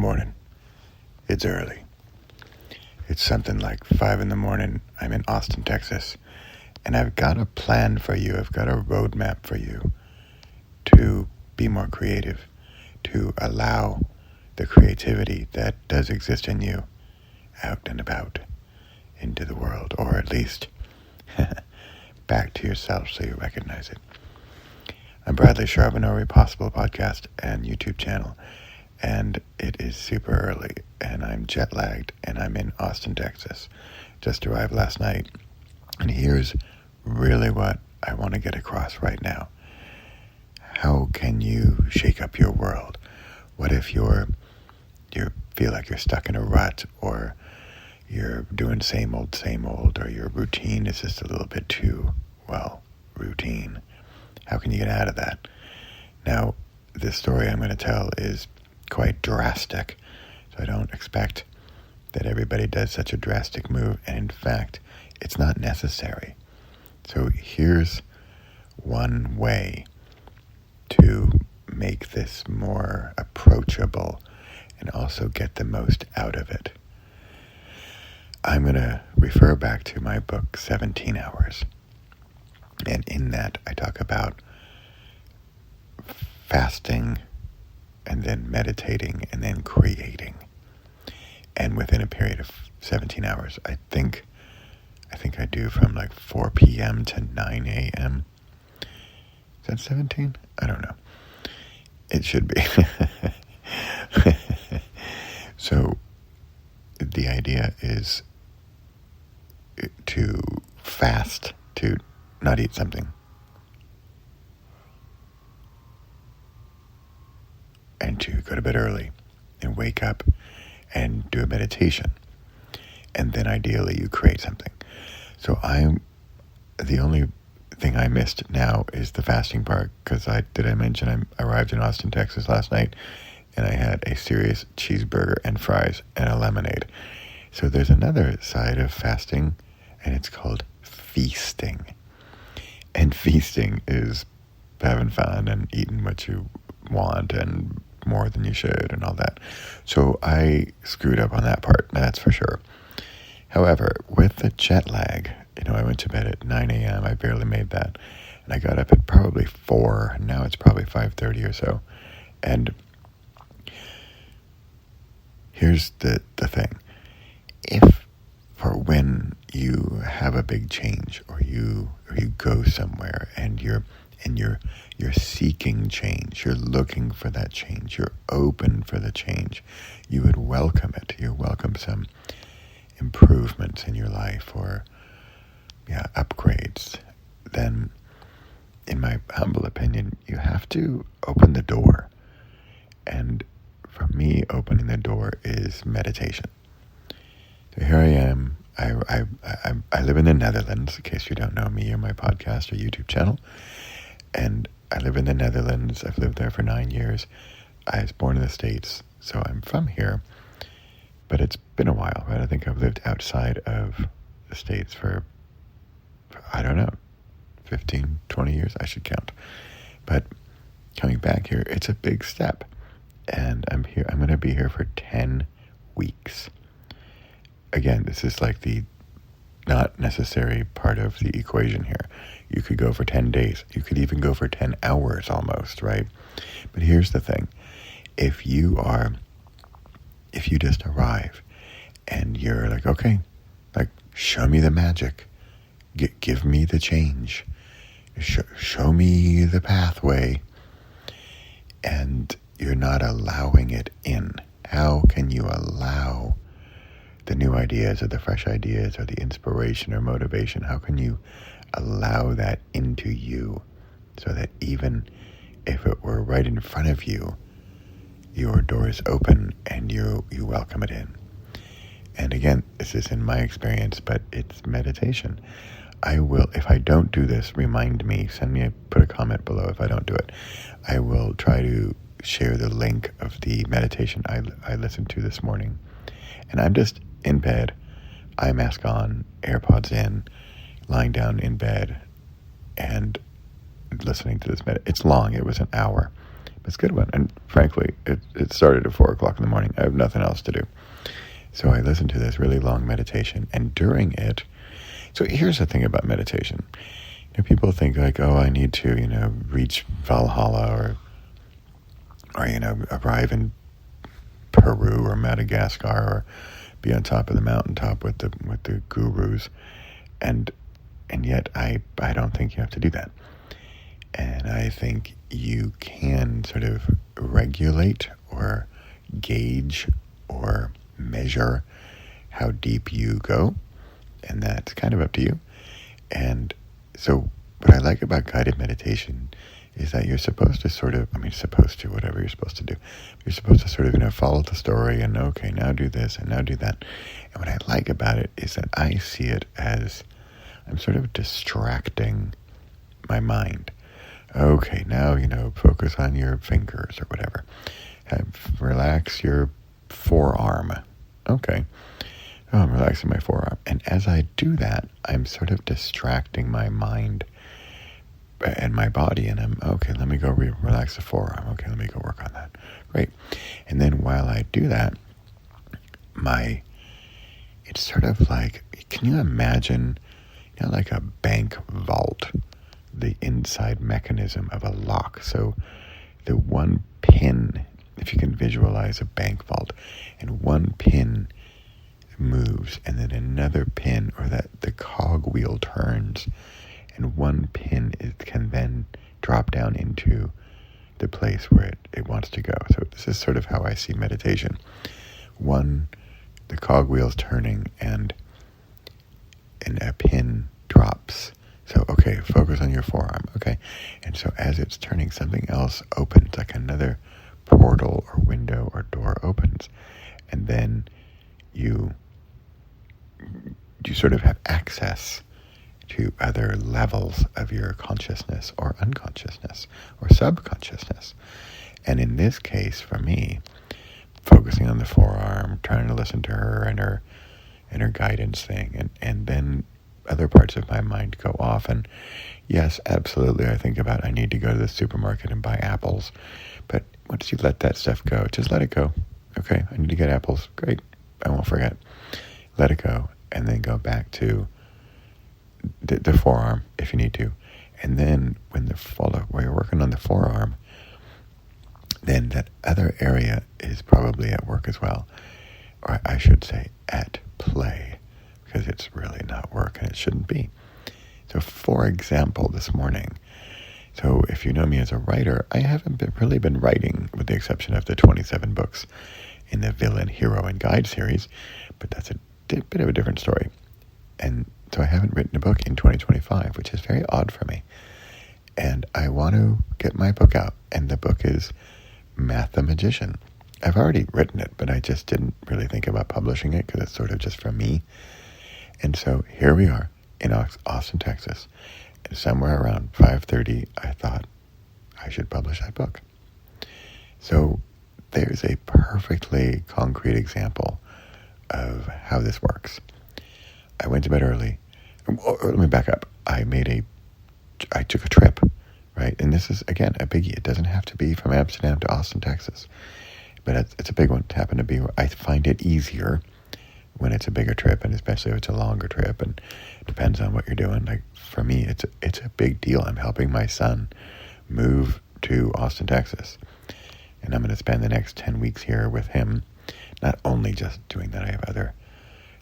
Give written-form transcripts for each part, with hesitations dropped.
morning. It's early. It's something like 5 in the morning. I'm in Austin, Texas. And I've got a plan for you. I've got a roadmap for you to be more creative, to allow the creativity that does exist in you out and about into the world, or at least back to yourself so you recognize it. I'm Bradley Charbonneau, Re475 podcast and YouTube channel, and it is super early, and I'm jet lagged, and I'm in Austin, Texas. Just arrived last night, and here's really what I want to get across right now. How can you shake up your world? What if you feel like you're stuck in a rut, or you're doing same old, or your routine is just a little bit too, routine? How can you get out of that? Now, this story I'm going to tell is quite drastic, so I don't expect that everybody does such a drastic move, and in fact, it's not necessary. So here's one way to make this more approachable and also get the most out of it. I'm going to refer back to my book, 17 Hours. And in that, I talk about fasting and then meditating and then creating. And within a period of 17 hours, I think I do from like 4 p.m. to 9 a.m. Is that 17? I don't know. It should be. So the idea is to fast, to not eat something, and to go to bed early and wake up and do a meditation. And then ideally you create something. So the only thing I missed now is the fasting part, because I mention I arrived in Austin, Texas last night, and I had a serious cheeseburger and fries and a lemonade. So there's another side of fasting, and it's called feasting. And feasting is having fun and eating what you want and more than you should and all that. So I screwed up on that part, that's for sure. However, with the jet lag, I went to bed at 9 a.m. I barely made that. And I got up at probably 4. Now it's probably 5:30 or so. And here's the thing. If for when you have a big change, or you go somewhere and you're seeking change, you're looking for that change, you're open for the change, you would welcome it. You welcome some improvements in your life, or upgrades, then in my humble opinion, you have to open the door. And for me, opening the door is meditation. So here I am. I live in the Netherlands, in case you don't know me or my podcast or YouTube channel. And I live in the Netherlands. I've lived there for 9 years. I was born in the States, so I'm from here. But it's been a while, right? I think I've lived outside of the States for I don't know, 15, 20 years, I should count. But coming back here, it's a big step. And I'm going to be here for 10 weeks. Again, this is like the not necessary part of the equation here. You could go for 10 days. You could even go for 10 hours almost, right? But here's the thing. If you just arrive and you're like, okay, like, show me the magic. Give me the change. Show me the pathway. And you're not allowing it in. How can you allow the new ideas, or the fresh ideas, or the inspiration or motivation? How can you allow that into you, so that even if it were right in front of you, your door is open and you welcome it in? And again, this is in my experience, but it's meditation. I will, if I don't do this, remind me, put a comment below if I don't do it. I will try to share the link of the meditation I listened to this morning. And I'm just in bed, eye mask on, AirPods in, lying down in bed, and listening to this. It's long, it was an hour, It's a good one. And frankly, it started at 4 o'clock in the morning. I have nothing else to do. So I listened to this really long meditation, and during it, so here's the thing about meditation. People think like, oh, I need to, reach Valhalla or arrive in Peru or Madagascar or be on top of the mountaintop with the gurus, and yet I don't think you have to do that. And I think you can sort of regulate or gauge or measure how deep you go, and that's kind of up to you. And so what I like about guided meditation is that you're supposed to whatever you're supposed to do. You're supposed to sort of, follow the story and, okay, now do this and now do that. And what I like about it is that I see it as I'm sort of distracting my mind. Okay, now, focus on your fingers or whatever. Relax your forearm. Okay. Oh, I'm relaxing my forearm. And as I do that, I'm sort of distracting my mind and my body. And I'm, okay, let me go relax the forearm. Okay, let me go work on that. Great. And then while I do that, it's sort of like, can you imagine, like a bank vault, the inside mechanism of a lock? So the one pin, if you can visualize a bank vault, and one pin moves, and then another pin, or that the cog wheel turns, and one pin can then drop down into the place where it wants to go. So this is sort of how I see meditation. The cog wheel's turning, and a pin drops. So, okay, focus on your forearm. Okay. And so as it's turning, something else opens, like another portal or window or door opens. And then you sort of have access to other levels of your consciousness or unconsciousness or subconsciousness. And in this case, for me, focusing on the forearm, trying to listen to her and her guidance thing, and then other parts of my mind go off. And yes, absolutely, I think about, I need to go to the supermarket and buy apples. But once you let that stuff go, just let it go. Okay, I need to get apples. Great, I won't forget. Let it go, and then go back to the forearm if you need to. And then when you're working on the forearm, then that other area is probably at work as well. Or I should say at play, because it's really not work and it shouldn't be. So for example, this morning, so if you know me as a writer, I haven't really been writing, with the exception of the 27 books in the Villain, Hero, and Guide series, but that's a bit of a different story. And so I haven't written a book in 2025, which is very odd for me. And I want to get my book out, and the book is Math the Magician. I've already written it, but I just didn't really think about publishing it because it's sort of just for me. And so here we are in Austin, Texas, and somewhere around 5:30, I thought I should publish that book. So there's a perfectly concrete example of how this works. I went to bed early. Let me back up. I took a trip, right? And this is, again, a biggie. It doesn't have to be from Amsterdam to Austin, Texas. But it's a big one to happen to be. I find it easier when it's a bigger trip, and especially if it's a longer trip, and it depends on what you're doing. Like for me, it's a big deal. I'm helping my son move to Austin, Texas, and I'm going to spend the next 10 weeks here with him. Not only just doing that, I have other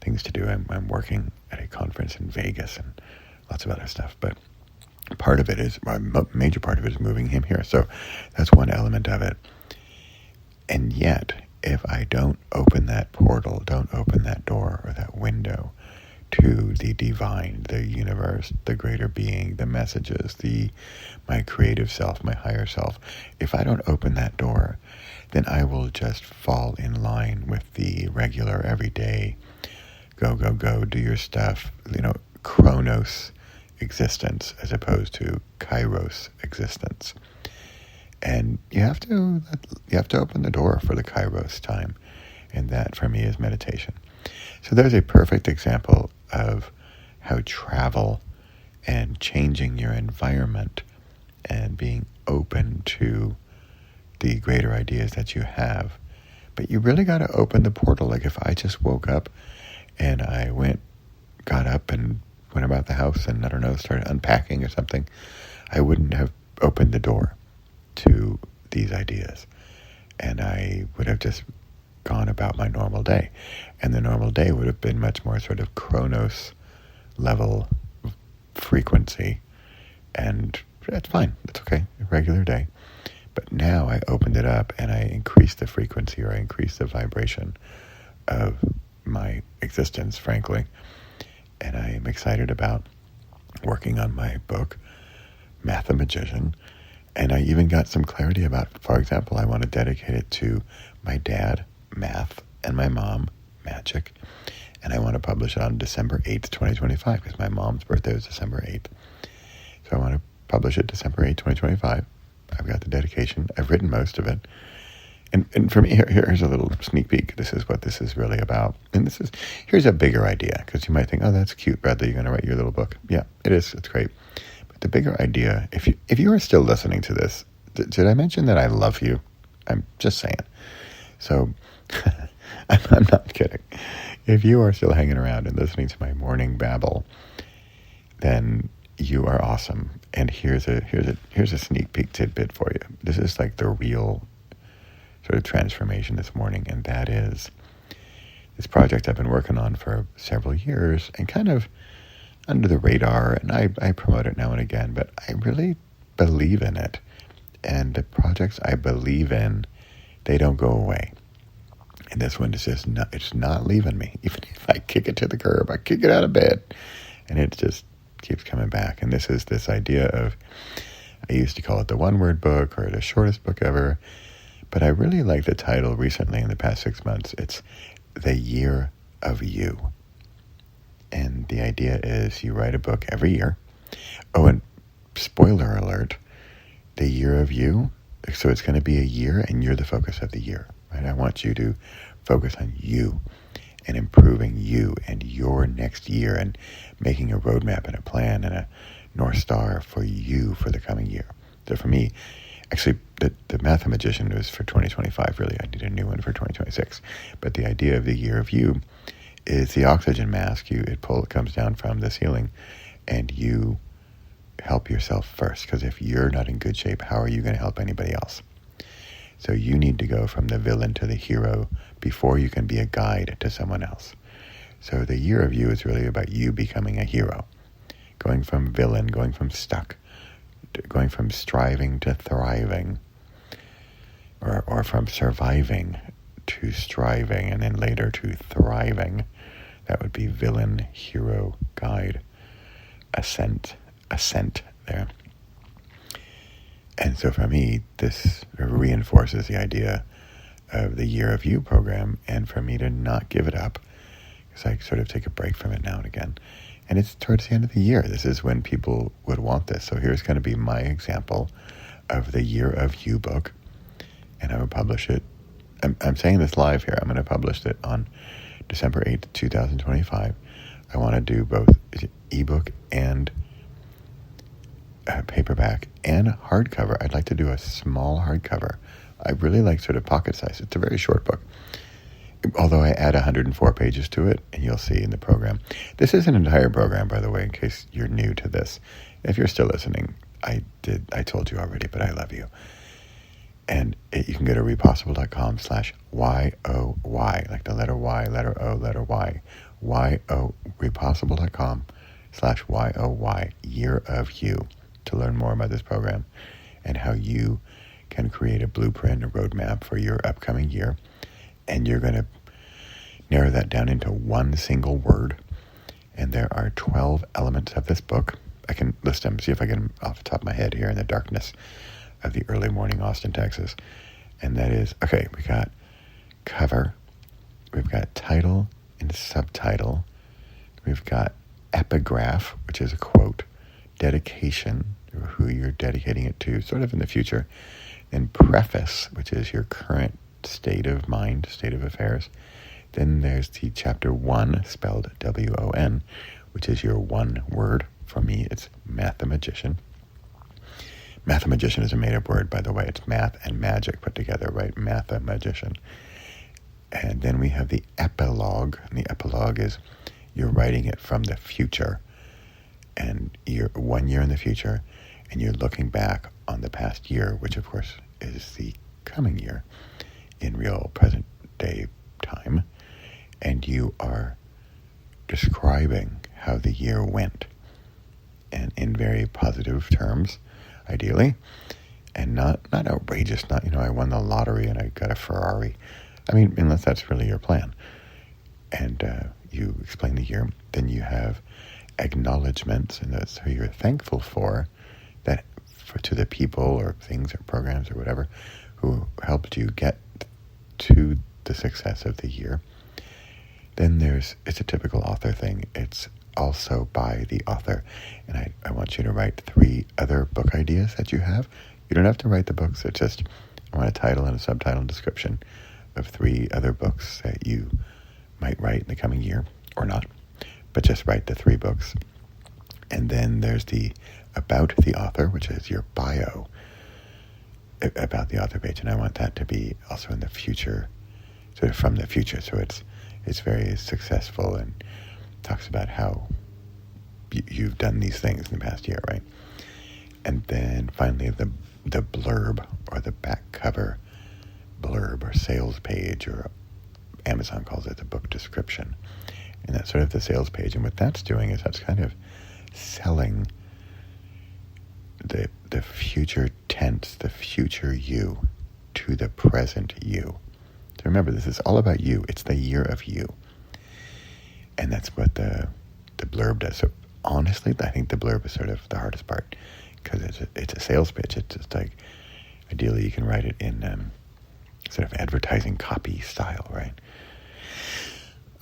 things to do. I'm working at a conference in Vegas and lots of other stuff, but a major part of it is moving him here. So that's one element of it. And yet, if I don't open that portal, don't open that door or that window to the divine, the universe, the greater being, the messages, my creative self, my higher self, if I don't open that door, then I will just fall in line with the regular, everyday, go, do your stuff, chronos existence as opposed to kairos existence. And you have to open the door for the kairos time, and that for me is meditation. So there's a perfect example of how travel and changing your environment and being open to the greater ideas that you have. But you really got to open the portal. Like if I just woke up and I got up and went about the house and, I don't know, started unpacking or something, I wouldn't have opened the door to these ideas. And I would have just gone about my normal day. And the normal day would have been much more sort of Chronos level frequency. And that's fine. That's okay. A regular day. But now I opened it up and I increased the frequency, or I increased the vibration of my existence, frankly. And I am excited about working on my book, Mathemagician. And I even got some clarity about, for example, I want to dedicate it to my dad, math, and my mom, magic. And I want to publish it on December 8th, 2025, because my mom's birthday was December 8th. So I want to publish it December 8th, 2025. I've got the dedication. I've written most of it. And for me, here's a little sneak peek. This is what this is really about. And here's a bigger idea, because you might think, oh, that's cute, Bradley, you're going to write your little book. Yeah, it is. It's great. But the bigger idea, if you are still listening to this, did I mention that I love you? I'm just saying. So I'm not kidding. If you are still hanging around and listening to my morning babble, then you are awesome. And here's a sneak peek tidbit for you. This is like the real sort of transformation this morning, and that is this project I've been working on for several years and kind of under the radar, and I promote it now and again, but I really believe in it. And the projects I believe in, they don't go away. And this one is just it's not leaving me. Even if I kick it to the curb, I kick it out of bed, and it just keeps coming back. And this is this idea of, I used to call it the one-word book or the shortest book ever, but I really like the title recently in the past 6 months. It's The Year of You. And the idea is you write a book every year. Oh, and spoiler alert, the year of you, so it's going to be a year and you're the focus of the year, right? I want you to focus on you and improving you and your next year and making a roadmap and a plan and a North Star for you for the coming year. So for me, actually, the Mathemagician was for 2025, really. I need a new one for 2026. But the idea of the year of you is the oxygen mask. It comes down from the ceiling, and you help yourself first. Because if you're not in good shape, how are you going to help anybody else? So you need to go from the villain to the hero before you can be a guide to someone else. So the year of you is really about you becoming a hero. Going from villain, going from stuck, going from striving to thriving, or from surviving to striving, and then later to thriving. That would be villain, hero, guide, ascent there. And so for me, this reinforces the idea of the Year of You program, and for me to not give it up, because I sort of take a break from it now and again. And it's towards the end of the year. This is when people would want this. So here's going to be my example of the Year of You book, and I will publish it. I'm saying this live here. I'm going to publish it on December 8th, 2025. I want to do both ebook and paperback and hardcover. I'd like to do a small hardcover. I really like sort of pocket size. It's a very short book, although I add 104 pages to it, and you'll see in the program. This is an entire program, by the way, in case you're new to this. If you're still listening, I told you already, but I love you. And you can go to repossible.com/YOY, like the letter Y, letter O, letter Y, repossible.com/YOY, Year of You, to learn more about this program and how you can create a blueprint, a roadmap for your upcoming year. And you're going to narrow that down into one single word. And there are 12 elements of this book. I can list them, see if I get them off the top of my head here in the darkness of the early morning Austin, Texas. And that is, okay, we got cover, we've got title and subtitle, we've got epigraph, which is a quote, dedication, or who you're dedicating it to, sort of in the future, then preface, which is your current state of mind, state of affairs. Then there's the chapter 1, spelled W-O-N, which is your one word. For me, it's Mathemagician. Mathematician is a made-up word, by the way. It's math and magic put together, right? Mathematician. And then we have the epilogue. And the epilogue is you're writing it from the future. And you're 1 year in the future, and you're looking back on the past year, which, of course, is the coming year in real present-day time. And you are describing how the year went, and in very positive terms, ideally, and not outrageous, not, I won the lottery and I got a Ferrari. I mean, unless that's really your plan. And you explain the year, then you have acknowledgments, and that's who you're thankful for, to the people or things or programs or whatever who helped you get to the success of the year. Then it's a typical author thing. It's also by the author. And I want you to write 3 other book ideas that you have. You don't have to write the books. It's just, I want a title and a subtitle and description of 3 other books that you might write in the coming year, or not. But just write the 3 books. And then there's the about the author, which is your bio about the author page. And I want that to be also in the future, sort of from the future. So it's very successful and talks about how you've done these things in the past year, right? And then finally the blurb, or the back cover blurb, or sales page, or Amazon calls it the book description. And that's sort of the sales page. And what that's doing is that's kind of selling the future tense, the future you, to the present you. So remember, this is all about you. It's the year of you. And that's what the blurb does. So honestly, I think the blurb is sort of the hardest part, because it's a sales pitch. It's just like, ideally you can write it in sort of advertising copy style, right?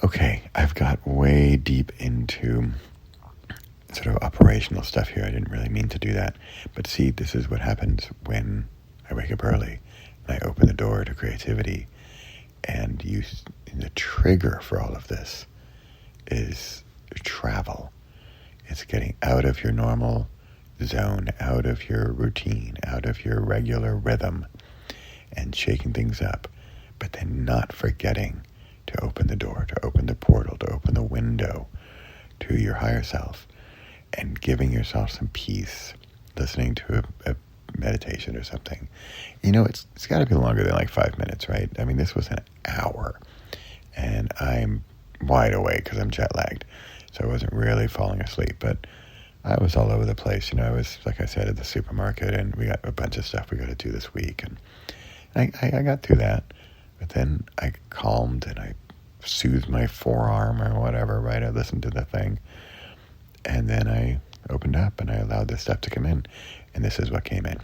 Okay, I've got way deep into sort of operational stuff here. I didn't really mean to do that. But see, this is what happens when I wake up early and I open the door to creativity. And the trigger for all of this is travel. It's getting out of your normal zone, out of your routine, out of your regular rhythm, and shaking things up, but then not forgetting to open the door, to open the portal, to open the window to your higher self, and giving yourself some peace, listening to a meditation or something. It's got to be longer than like 5 minutes, right? I mean, this was an hour, and I'm wide awake because I'm jet lagged, so I wasn't really falling asleep, but I was all over the place. I was, like I said, at the supermarket, and we got a bunch of stuff we got to do this week, and I got through that, but then I calmed and I soothed my forearm or whatever, right? I listened to the thing, and then I opened up and I allowed this stuff to come in, and this is what came in.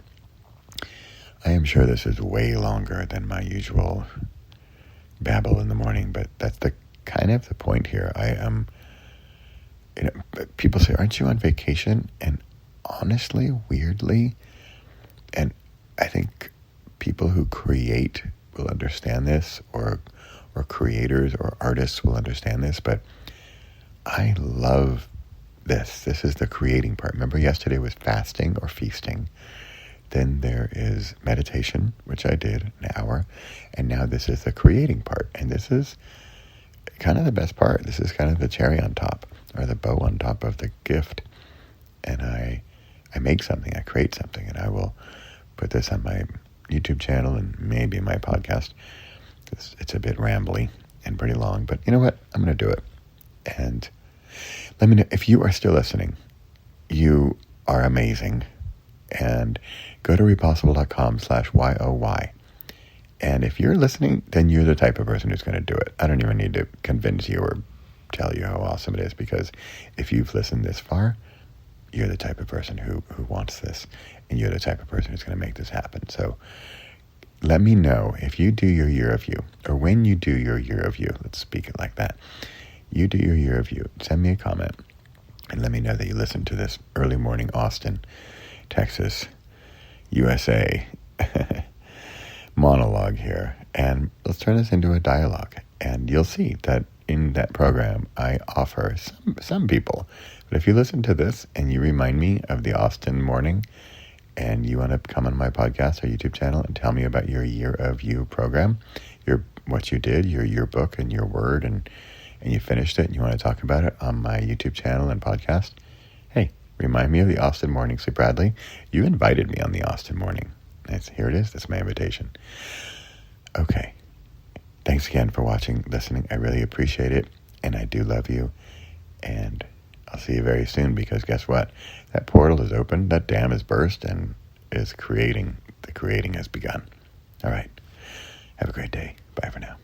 I am sure this is way longer than my usual babble in the morning, but that's the kind of the point here. I am, people say, aren't you on vacation? And honestly, weirdly, and I think people who create will understand this, or creators or artists will understand this, but I love this. This is the creating part. Remember, yesterday was fasting or feasting. Then there is meditation, which I did an hour, and now this is the creating part. And this is kind of the best part. This is kind of the cherry on top, or the bow on top of the gift. And I make something, I create something, and I will put this on my YouTube channel and maybe my podcast. It's a bit rambly and pretty long, but you know what? I'm going to do it. And let me know if you are still listening. You are amazing. And go to repossible.com/YOY. And if you're listening, then you're the type of person who's going to do it. I don't even need to convince you or tell you how awesome it is, because if you've listened this far, you're the type of person who wants this, and you're the type of person who's going to make this happen. So let me know if you do your year of you, or when you do your year of you. Let's speak it like that. You do your year of you. Send me a comment and let me know that you listened to this early morning Austin, Texas, USA monologue here. And let's turn this into a dialogue. And you'll see that in that program, I offer some people. But if you listen to this and you remind me of the Austin morning, and you want to come on my podcast or YouTube channel and tell me about your Year of You program, what you did, your yearbook and your word, and you finished it and you want to talk about it on my YouTube channel and podcast, hey, remind me of the Austin Morning. So Bradley, you invited me on the Austin Morning. Here it is. That's my invitation. Okay. Thanks again for watching, listening. I really appreciate it, and I do love you, and I'll see you very soon, because guess what? That portal is open, that dam is burst, and the creating has begun. All right. Have a great day. Bye for now.